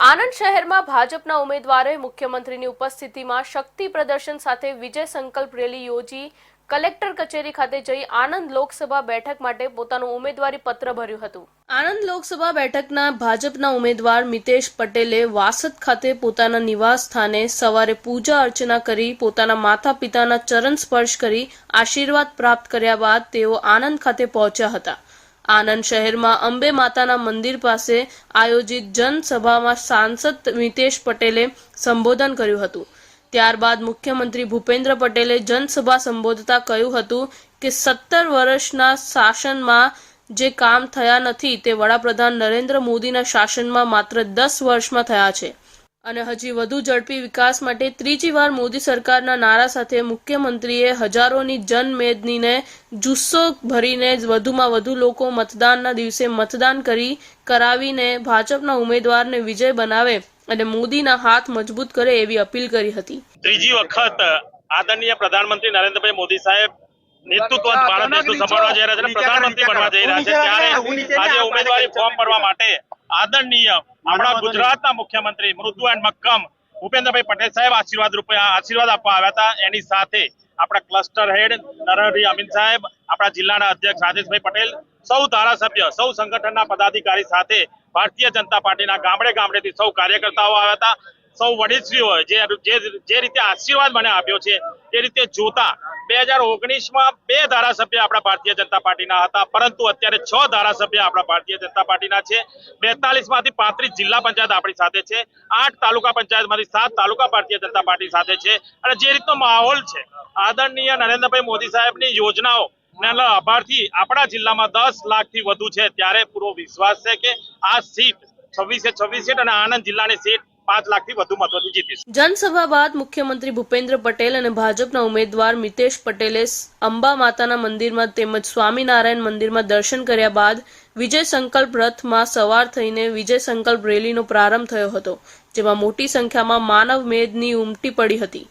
આણંદ શહેરમાં ભાજપના ઉમેદવારોએ મુખ્યમંત્રીની ઉપસ્થિતિમાં શક્તિ પ્રદર્શન સાથે વિજય સંકલ્પ રેલી યોજી કલેક્ટર કચેરી ખાતે જઈ આણંદ લોકસભા બેઠક માટે પોતાનું ઉમેદવારી પત્ર ભર્યું હતું। આણંદ લોકસભા બેઠકના ભાજપના ઉમેદવાર મિતેશ પટેલે વાસદ ખાતે પોતાના નિવાસ સ્થાને સવારે પૂજા અર્ચના કરી પોતાના માતા પિતાના ચરણ સ્પર્શ કરી આશીર્વાદ પ્રાપ્ત કર્યા બાદ તેઓ આણંદ ખાતે પહોંચ્યા હતા। આણંદ શહેરમાં અંબે માતાના મંદિર પાસે આયોજિત જનસભામાં સાંસદ મિતેશ પટેલે સંબોધન કર્યું હતું। ત્યારબાદ મુખ્યમંત્રી ભૂપેન્દ્ર પટેલે જનસભા સંબોધતા કહ્યું હતું કે 17 વર્ષના શાસનમાં જે કામ થયા નથી તે વડાપ્રધાન નરેન્દ્ર મોદીના શાસનમાં માત્ર 10 વર્ષમાં થયા છે અને હજી વધુ ઝડપી વિકાસ માટે ત્રીજી વાર મોદી સરકારના નારા સાથે મુખ્યમંત્રીએ હજારોની જનમેદનીને જુસ્સો ભરીને વધુમાં વધુ લોકો મતદાનના દિવસે મતદાન કરાવીને ભાજપના ઉમેદવારને વિજય બનાવે અને મોદીના હાથ મજબૂત કરે એવી અપીલ કરી હતી। ત્રીજી વખત આદરણીય પ્રધાનમંત્રી નરેન્દ્રભાઈ મોદી સાહેબ નેતૃત્વ ભારત દેશનું સંભાળવા જઈ રહ્યા છે, પ્રધાનમંત્રી બનવા જઈ રહ્યા છે, ત્યારે આજે ઉમેદવારી ફોર્મ ભરવા માટે આદરણીય આપણા ગુજરાતના મુખ્યમંત્રી મૃદુ એન્ડ મક્કમ ભૂપેન્દ્રભાઈ પટેલ સાહેબ આશીર્વાદ આપવા આવ્યા હતા। એની સાથે આપણા ક્લસ્ટર હેડ નરહરી અમીન સાહેબ, આપણા જિલ્લાના અધ્યક્ષ રાજેશભાઈ પટેલ, સૌ ધારાસભ્ય, સૌ સંગઠનના પદાધિકારી સાથે ભારતીય જનતા પાર્ટીના ગામડેથી સૌ કાર્યકર્તાઓ આવ્યા હતા। સૌ વડીલશ્રીઓ જે રીતે આશીર્વાદ મને આપ્યો છે એ રીતે જોતા 2019માં 2 ધારાસભ્ય આપણા ભારતીય જનતા પાર્ટીના હતા, પરંતુ અત્યારે 6 ધારાસભ્ય આપણા ભારતીય જનતા પાર્ટીના છે। 42 માંથી 35 જિલ્લા પંચાયત આપણી સાથે છે, 8 તાલુકા પંચાયતમાંથી 7 તાલુકા ભારતીય જનતા પાર્ટી સાથે છે। અને જે રીતનો માહોલ છે, આદરણીય નરેન્દ્રભાઈ મોદી સાહેબની યોજનાઓ લાભાર્થી આપણા જિલ્લામાં 10 લાખથી વધુ છે, ત્યારે પૂરો વિશ્વાસ છે કે આ સીટ 26 સીટ અને આણંદ જિલ્લાની સીટ 5 લાખથી વધુ મતોથી જીતીશું। જનસભા બાદ મુખ્યમંત્રી ભૂપેન્દ્ર પટેલ અને ભાજપના ઉમેદવાર મિતેશ પટેલે અંબા માતાના મંદિરમાં તેમજ સ્વામિનારાયણ મંદિરમાં દર્શન કર્યા બાદ વિજય સંકલ્પ રથમાં સવાર થઈને વિજય સંકલ્પ રેલીનો પ્રારંભ થયો હતો, જેમાં મોટી સંખ્યામાં માનવ મેદની ઉમટી પડી હતી।